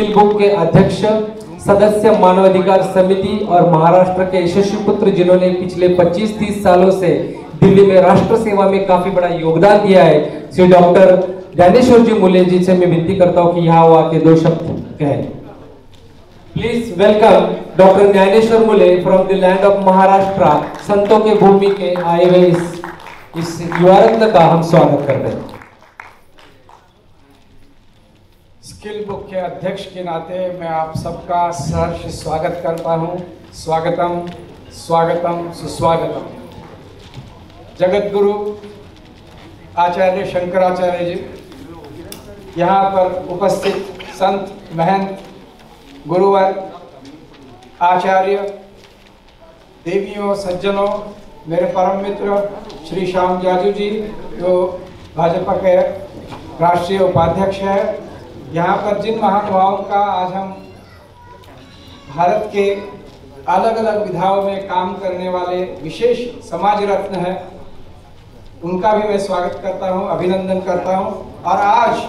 Skill book के अध्यक्ष, सदस्य मानवाधिकार समिति और महाराष्ट्र के यशस्वी पुत्र जिन्होंने पिछले 25-30 सालों से दिल्ली में राष्ट्र सेवा में काफी बड़ा योगदान दिया है, श्री डॉक्टर ज्ञानेश्वर जी मुले जी से मैं विनती करता हूं कि यहाँ वो आके 2 शब्द कहें। Please welcome doctor Dnyaneshwar Mule from the land of Maharashtra. संतों के भूमि के आए हुए इस युवा रत्न का हम स्वागत करते हैं। स्किल बुक के अध्यक्ष के नाते मैं आप सबका सहर्ष स्वागत करता हूं। स्वागतम स्वागतम सुस्वागतम। जगत गुरु आचार्य शंकराचार्य जी, यहाँ पर उपस्थित संत महंत गुरुवर आचार्य, देवियों सज्जनों, मेरे परम मित्र श्री श्याम जाजू जी जो भाजपा के राष्ट्रीय उपाध्यक्ष है, यहाँ पर जिन महानुभावों का आज हम भारत के अलग अलग विधाओं में काम करने वाले विशेष समाज रत्न हैं, उनका भी मैं स्वागत करता हूँ, अभिनंदन करता हूँ। और आज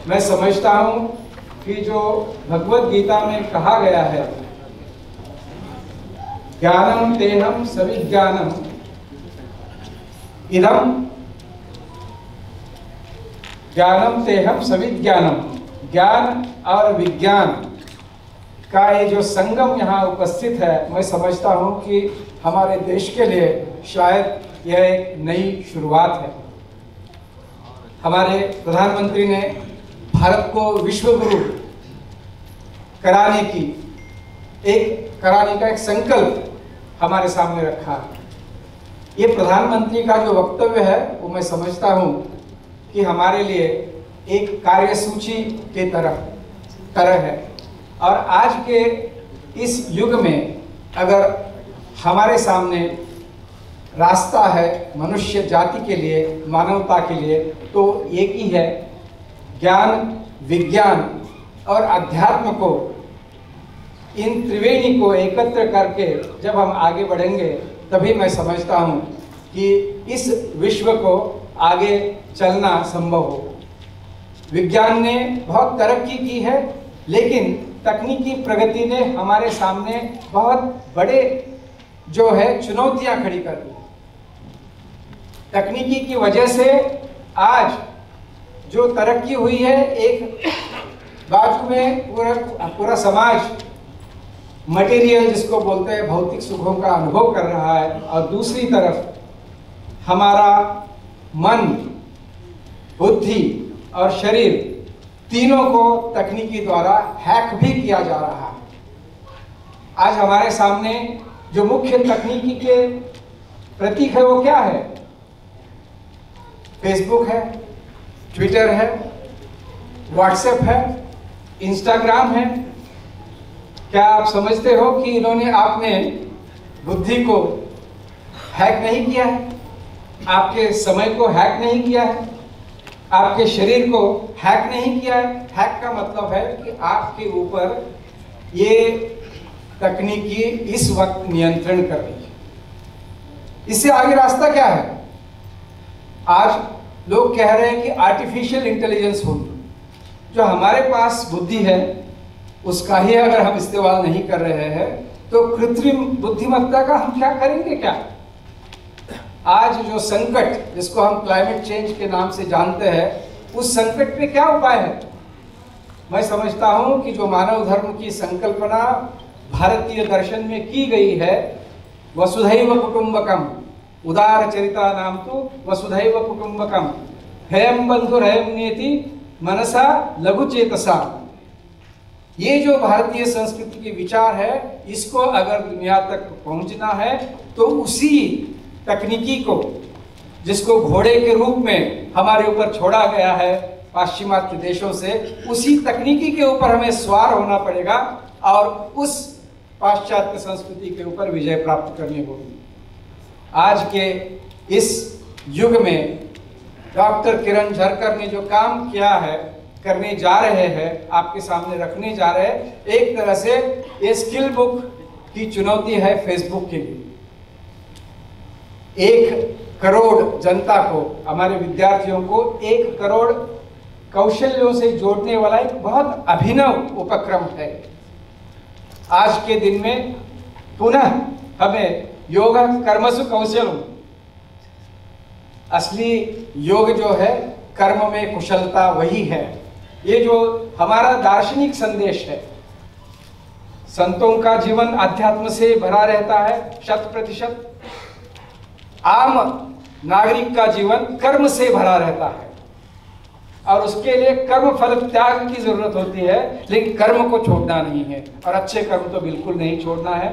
मैं समझता हूँ कि जो भगवत गीता में कहा गया है, ज्ञानम तेहम सविज्ञानम इदम, ज्ञानम तेहम सविज्ञानम, ज्ञान और विज्ञान का ये जो संगम यहाँ उपस्थित है, मैं समझता हूँ कि हमारे देश के लिए शायद यह एक नई शुरुआत है। हमारे प्रधानमंत्री ने भारत को विश्व गुरु कराने का एक संकल्प हमारे सामने रखा है। ये प्रधानमंत्री का जो वक्तव्य है वो मैं समझता हूँ कि हमारे लिए एक कार्यसूची के तरह है। और आज के इस युग में अगर हमारे सामने रास्ता है मनुष्य जाति के लिए, मानवता के लिए, तो एक ही है, ज्ञान, विज्ञान और अध्यात्म को, इन त्रिवेणी को एकत्र करके जब हम आगे बढ़ेंगे तभी मैं समझता हूँ कि इस विश्व को आगे चलना संभव हो। विज्ञान ने बहुत तरक्की की है, लेकिन तकनीकी प्रगति ने हमारे सामने बहुत बड़े जो है चुनौतियां खड़ी कर दी। तकनीकी की वजह से आज जो तरक्की हुई है, एक बाजू में पूरा समाज मटेरियल जिसको बोलते हैं भौतिक सुखों का अनुभव कर रहा है, और दूसरी तरफ हमारा मन, बुद्धि और शरीर तीनों को तकनीकी द्वारा हैक भी किया जा रहा है। आज हमारे सामने जो मुख्य तकनीकी के प्रतीक है वो क्या है? फेसबुक है, ट्विटर है, व्हाट्सएप है, इंस्टाग्राम है। क्या आप समझते हो कि इन्होंने आपने बुद्धि को हैक नहीं किया है, आपके समय को हैक नहीं किया है, आपके शरीर को हैक नहीं किया है? हैक का मतलब है कि आपके ऊपर ये तकनीकी इस वक्त नियंत्रण कर रही है। इससे आगे रास्ता क्या है? आज लोग कह रहे हैं कि आर्टिफिशियल इंटेलिजेंस होगी। जो हमारे पास बुद्धि है उसका ही अगर हम इस्तेमाल नहीं कर रहे हैं तो कृत्रिम बुद्धिमत्ता का हम क्या करेंगे? क्या आज जो संकट जिसको हम क्लाइमेट चेंज के नाम से जानते हैं, उस संकट पे क्या उपाय है? मैं समझता हूं कि जो मानव धर्म की संकल्पना भारतीय दर्शन में की गई है, वसुधैव कुटुंबकम, उदार चरिता नाम तो वसुधैव कुटुंबकम, हयम बंधुर हयम नेति मनसा लघु चेतसा, ये जो भारतीय संस्कृति के विचार है, इसको अगर दुनिया तक पहुंचना है तो उसी तकनीकी को, जिसको घोड़े के रूप में हमारे ऊपर छोड़ा गया है पाश्चिमात्य देशों से, उसी तकनीकी के ऊपर हमें सवार होना पड़ेगा और उस पाश्चात्य संस्कृति के ऊपर विजय प्राप्त करनी होगी। आज के इस युग में डॉक्टर किरण झरकर ने जो काम किया है, करने जा रहे हैं, आपके सामने रखने जा रहे हैं, एक तरह से ये स्किल बुक की चुनौती है फेसबुक के लिए। 1 करोड़ जनता को, हमारे विद्यार्थियों को 1 करोड़ कौशल्यों से जोड़ने वाला एक बहुत अभिनव उपक्रम है। आज के दिन में पुनः हमें योग कर्मसु कौशलम, असली योग जो है कर्म में कुशलता वही है। ये जो हमारा दार्शनिक संदेश है, संतों का जीवन अध्यात्म से भरा रहता है 100%। आम नागरिक का जीवन कर्म से भरा रहता है और उसके लिए कर्म फल त्याग की जरूरत होती है, लेकिन कर्म को छोड़ना नहीं है और अच्छे कर्म तो बिल्कुल नहीं छोड़ना है।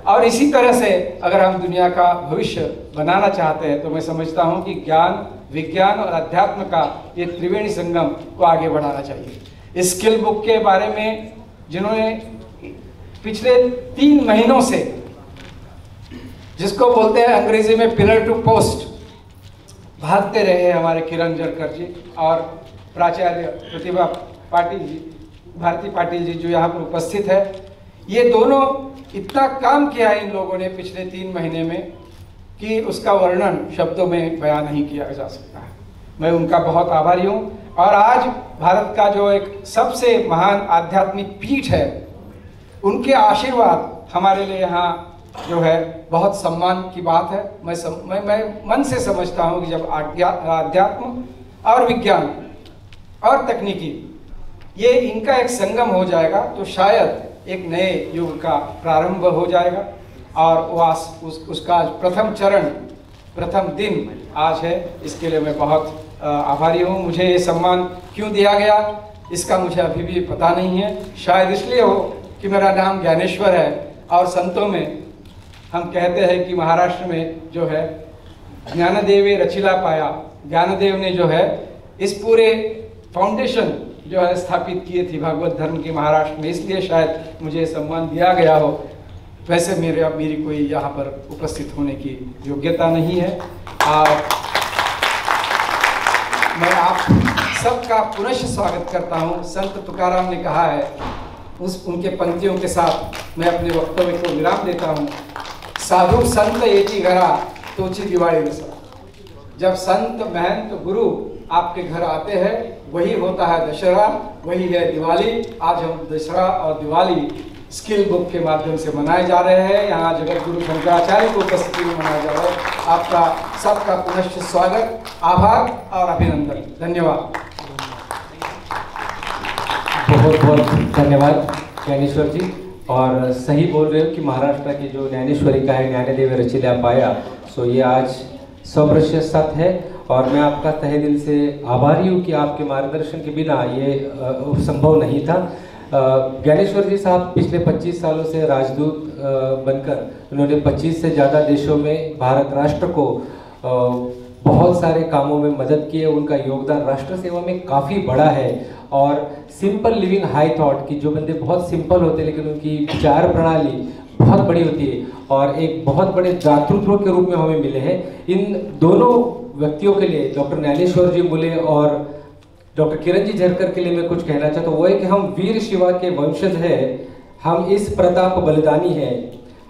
और इसी तरह से अगर हम दुनिया का भविष्य बनाना चाहते हैं तो मैं समझता हूं कि ज्ञान, विज्ञान और अध्यात्म का ये त्रिवेणी संगम को आगे बढ़ाना चाहिए। इस स्किल बुक के बारे में जिन्होंने पिछले 3 महीनों से, जिसको बोलते हैं अंग्रेजी में पिलर टू पोस्ट, भागते रहे हैं हमारे किरण जरकर जी और प्राचार्य प्रतिभा पाटिल जी, भारती पाटिल जी जो यहाँ पर उपस्थित है। ये दोनों इतना काम किया है इन लोगों ने पिछले 3 महीने में कि उसका वर्णन शब्दों में बयान नहीं किया जा सकता है। मैं उनका बहुत आभारी हूँ। और आज भारत का जो एक सबसे महान आध्यात्मिक पीठ है, उनके आशीर्वाद हमारे लिए यहाँ जो है बहुत सम्मान की बात है। मैं मन से समझता हूँ कि जब अध्यात्म और विज्ञान और तकनीकी ये इनका एक संगम हो जाएगा तो शायद एक नए युग का प्रारंभ हो जाएगा। और उसका आज प्रथम चरण, प्रथम दिन आज है। इसके लिए मैं बहुत आभारी हूँ। मुझे ये सम्मान क्यों दिया गया इसका मुझे अभी भी पता नहीं है। शायद इसलिए हो कि मेरा नाम ज्ञानेश्वर है और संतों में हम कहते हैं कि महाराष्ट्र में जो है ज्ञानदेवे रचिला पाया, ज्ञानदेव ने जो है इस पूरे फाउंडेशन जो है स्थापित किए थी भागवत धर्म की महाराष्ट्र में, इसलिए शायद मुझे सम्मान दिया गया हो। वैसे मेरी कोई यहाँ पर उपस्थित होने की योग्यता नहीं है। और मैं आप सबका पुनः स्वागत करता हूँ। संत तुकाराम ने कहा है, उनके पंक्तियों के साथ मैं अपने वक्तव्य को विराम देता हूँ। साधु संत एकी घरा तोची दिवाली रसा। जब संत महंत गुरु आपके घर आते हैं वही होता है दशहरा, वही है दिवाली। आज हम दशहरा और दिवाली स्किल बुक के माध्यम से मनाए जा रहे हैं। यहाँ जगत गुरु शंकराचार्य को उपस्थिति में मनाया जा रहा है। आपका सबका पुनः स्वागत, आभार और अभिनंदन। धन्यवाद। बहुत बहुत धन्यवाद ज्ञानेश्वर जी। और सही बोल रहे हो कि महाराष्ट्र की जो ज्ञानेश्वरी का है ज्ञानदेव रचिला पाया, सो ये आज 100% सत्य है। और मैं आपका तहे दिल से आभारी हूँ कि आपके मार्गदर्शन के बिना ये संभव नहीं था। ज्ञानेश्वर जी साहब पिछले 25 सालों से राजदूत बनकर उन्होंने 25 से ज़्यादा देशों में भारत राष्ट्र को बहुत सारे कामों में मदद की है। उनका योगदान राष्ट्र सेवा में काफ़ी बड़ा है। और सिंपल लिविंग हाई थॉट की जो बंदे बहुत सिंपल होते हैं लेकिन उनकी विचार प्रणाली बहुत बड़ी होती है और एक बहुत बड़े दातृत्व के रूप में हमें मिले हैं। इन दोनों व्यक्तियों के लिए, डॉक्टर ज्ञानेश्वर जी मुले और डॉक्टर किरण जी झरकर के लिए मैं कुछ कहना चाहता हूँ। वो है कि हम वीर शिवा के वंशज हैं, हम इस प्रताप बलिदानी हैं।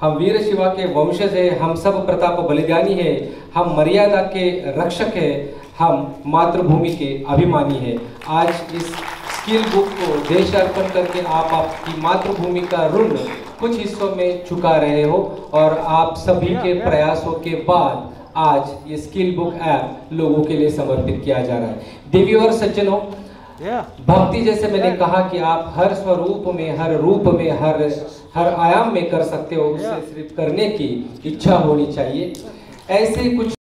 हम वीर शिवा के वंशज हैं, हम सब प्रताप बलिदानी हैं। हम मर्यादा के रक्षक हैं, हम मातृभूमि के अभिमानी हैं। आज इस स्किल बुक को देश अर्पण करके आप आपकी मातृभूमि का ऋण कुछ हिस्सों में चुका रहे हो और आप सभी के प्रयासों के बाद आज ये स्किल बुक ऐप लोगों के लिए समर्पित किया जा रहा है। देवी और सज्जनों, भक्ति जैसे मैंने कहा कि आप हर स्वरूप में, हर रूप में, हर आयाम में कर सकते हो, उसे सिर्फ करने की इच्छा होनी चाहिए। ऐसे कुछ